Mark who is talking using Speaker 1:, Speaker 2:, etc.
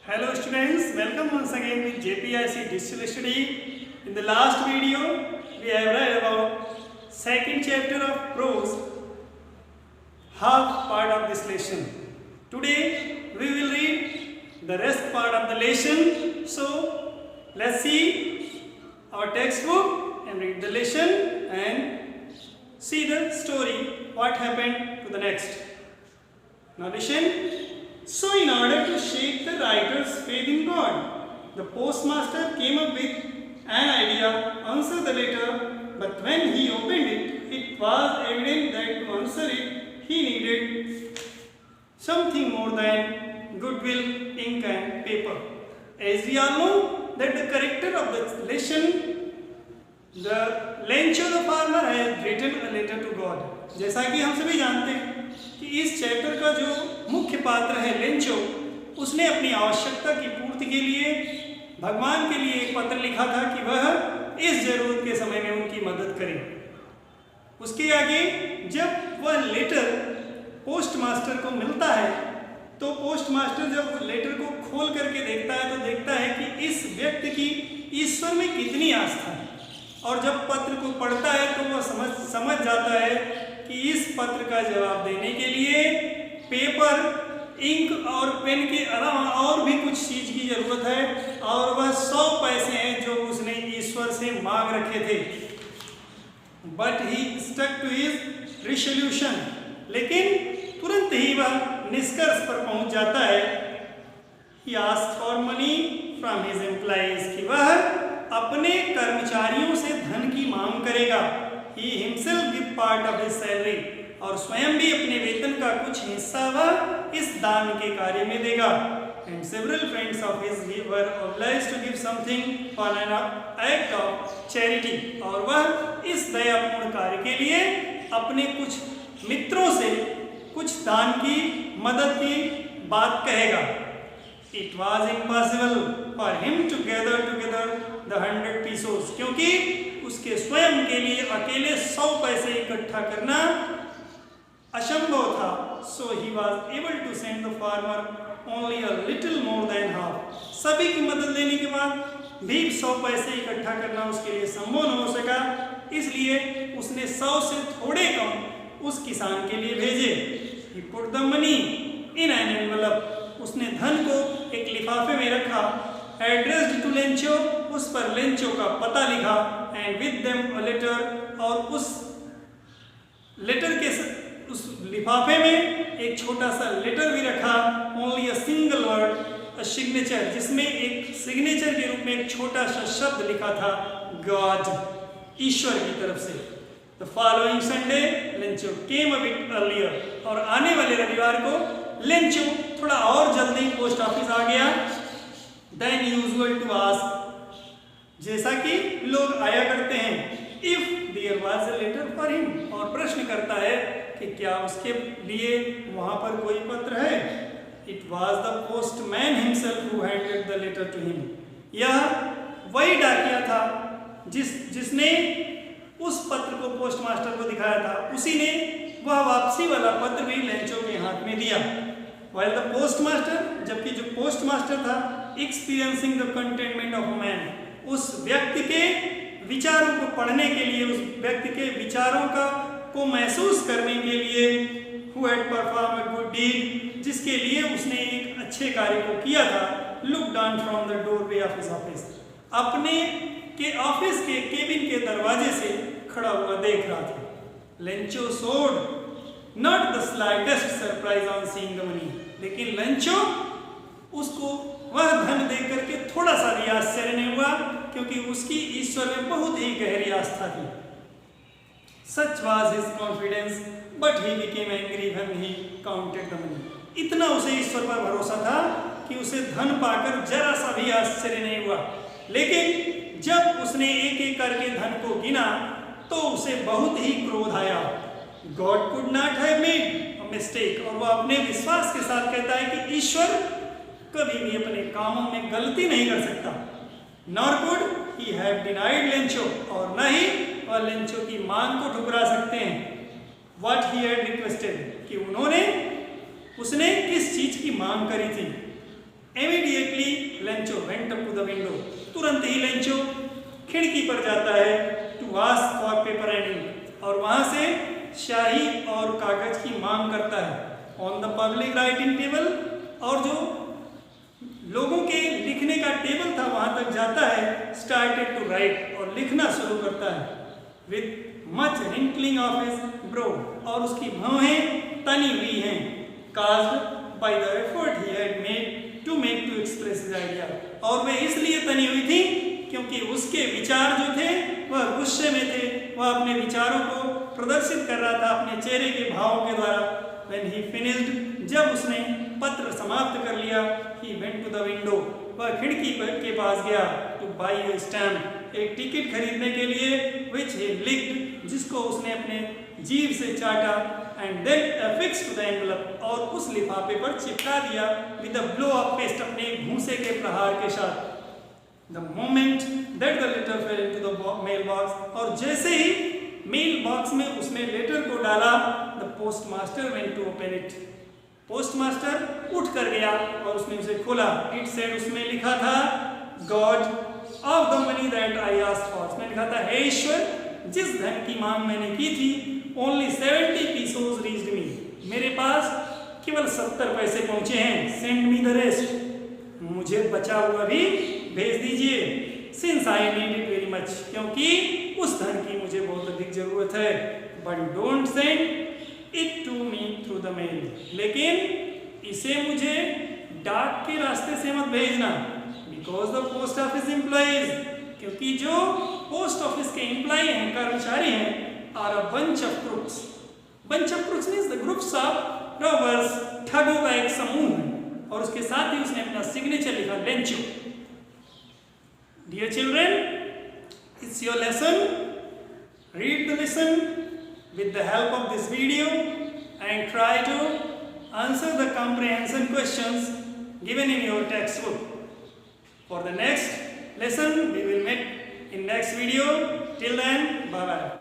Speaker 1: Hello students, welcome once again with JPIC Digital Study. In the last video, we have read about second chapter of prose, half part of this lesson. Today, we will read the rest part of the lesson. So, let's see our textbook and read the lesson and see the story, what happened to the next. Now listen. So in order to shake the writer's faith in God, the postmaster came up with an idea, answer the letter, but when he opened it, it was evident that to answer it, he needed something more than goodwill, ink and paper. As we all know that the character of the lesson, the Lencho the farmer has written a letter to God. जैसा कि हम सभी जानते हैं कि इस chapter का जो मुख्य पात्र है लेंचो, उसने अपनी आवश्यकता की पूर्ति के लिए भगवान के लिए एक पत्र लिखा था कि वह इस जरूरत के समय में उनकी मदद करे। उसके आगे जब वह लेटर पोस्ट मास्टर को मिलता है तो पोस्ट मास्टर जब लेटर को खोल करके देखता है तो देखता है कि इस व्यक्ति की ईश्वर में कितनी आस्था है, और जब पत्र को पढ़ता है तो वह समझ जाता है कि इस पत्र का जवाब देने के लिए पेपर, इंक और पेन के अलावा और भी कुछ चीज की जरूरत है, और वह 100 पैसे हैं जो उसने ईश्वर से मांग रखे थे। But he stuck to his resolution, लेकिन तुरंत ही वह निष्कर्ष पर पहुंच जाता है। He asked for money from his employees, कि वह अपने कर्मचारियों से धन की मांग करेगा। He himself give part of his salary, और स्वयं भी अपने वेतन का कुछ हिस्सा वह इस दान के कार्य में देगा। And several friends of his were obliged to give something for an act of charity, और वह इस दयापूर्ण कार्य के लिए अपने कुछ मित्रों से कुछ दान की मदद की बात कहेगा। It was impossible for him to gather together the 100 pesos, क्योंकि उसके स्वयं के लिए अकेले 100 पैसे इकट्ठा करना असंभव था। So he was able to send the farmer only a little more than half. सभी की मदद लेने के बाद भी 100 पैसे इकट्ठा करना उसके लिए संभव न हो सका, इसलिए उसने 100 से थोड़े कम उस किसान के लिए भेजे। He put the money in an envelope, उसने धन को एक लिफाफे में रखा। एड्रेस्ड टू लेंचो, उस पर लेंचो का पता लिखा। And with them a letter, और उस लेटर के उस लिफाफे में एक छोटा सा लेटर भी रखा। Only a single word a signature, जिसमें एक सिग्नेचर के रूप में एक छोटा सा शब्द लिखा था, गॉड, ईश्वर की तरफ से। The following Sunday Lencho came a bit earlier, और आने वाले रविवार को लेंचो थोड़ा और जल्दी पोस्ट ऑफिस आ गया। देन यूजुअल टू आस्क, जैसा कि लोग आया करते हैं, if there was a letter for him, और प्रश्न करता है कि क्या उसके लिए वहां पर कोई पत्र है। It was the postman himself who handed the letter to him, यह वही डाकिया था जिसने उस पत्र को पोस्टमास्टर को दिखाया था, उसी ने वह वापसी वाला पत्र भी लेंचो के हाथ में दिया। While the postmaster, जबकि जो पोस्टमास्टर था, experiencing the contentment of a man, उस व्यक्ति के विचारों को पढ़ने के लिए, उस व्यक्ति के विचारों को महसूस करने के लिए, who had performed a good deed, जिसके लिए उसने एक अच्छे कार्य को किया था, looked down from the doorway of his office, अपने के ऑफिस के केबिन के दरवाजे से खड़ा हुआ देख रहा था। Lencho showed not the slightest surprise on seeing the money, लेकिन लेंचो उसको वह धन देख करके थोड़ा सा भी आश्चर्य नहीं हुआ, क्योंकि उसकी ईश्वर में बहुत ही गहरी आस्था थी। Such was his confidence, but he became angry when he counted the money. इतना उसे ईश्वर पर भरोसा था कि उसे धन पाकर जरा सा भी आश्चर्य नहीं हुआ, लेकिन जब उसने एक एक करके धन को गिना तो उसे बहुत ही क्रोध आया। God could not have made a mistake, और वह अपने विश्वास के साथ कहता है कि ईश्वर कभी भी अपने कामों में गलती नहीं कर सकता। Nor could he have denied Lencho, और न ही वह लेंचो की मांग को ठुकरा सकते हैं। What he had requested, कि उसने किस चीज की मांग करी थी। Immediately Lencho went up to the window, तुरंत ही लेंचो खिड़की पर जाता है to ask for paper and ink, और वहां से स्याही और कागज की मांग करता है। On the public writing table, और जो लोगों के लिखने का टेबल था वहां तक जाता है, स्टार्टेड टू राइट, और लिखना शुरू करता है। With much wrinkling of his brow, और उसकी भौहें तनी हुई हैं, caused by the effort he had made to express his idea, और वे इसलिए तनी हुई थी क्योंकि उसके विचार जो थे वह गुस्से में थे, वह अपने विचारों को प्रदर्शित कर रहा था अपने चेहरे के भावों के द्वारा। When he finished, जब उसने पत्र समाप्त कर लिया, he went to the window, वह खिड़की के पास गया, to buy a stamp, एक टिकट खरीदने के लिए, which he licked, जिसको उसने अपने जीभ से चाटा, and then affixed the envelope, और उस लिफाफे पर चिपका दिया, with a blow of fist, अपने घूंसे के प्रहार के साथ। The moment that the letter fell into the mailbox, और जैसे ही मेल बॉक्स में उसने लेटर को डाला, the postmaster went to open it, postmaster उठ कर गया और उसने उसे खोला। इट सेड, उसमें लिखा था, God of the money that I asked for, उसमें लिखा था, हे ईश्वर, जिस धन की मांग मैंने की थी, ओनली 70 पीसोस रीच्ड मी, मेरे पास केवल 70 पैसे पहुंचे हैं, सेंड मी द रेस्ट, मुझे बचा हुआ भी भेज दीजिए, since I need it very much, क्योंकि उस धन की मुझे बहुत अधिक जरूरत है, but don't send it to me through the mail, लेकिन इसे मुझे डाक के रास्ते से मत भेजना, because the post office employees, क्योंकि जो पोस्ट ऑफिस के एम्प्लॉय हैं, कर्मचारी हैं, are a bunch of crooks, bunch of crooks means the groups of robbers, ठगों का एक समूह है, और उसके साथ ही उसने अपना सिग्नेचर लिखा, Lencho. Dear children, it's your lesson. Read the lesson with the help of this video and try to answer the comprehension questions given in your textbook. For the next lesson, we will meet in next video. Till then, bye bye.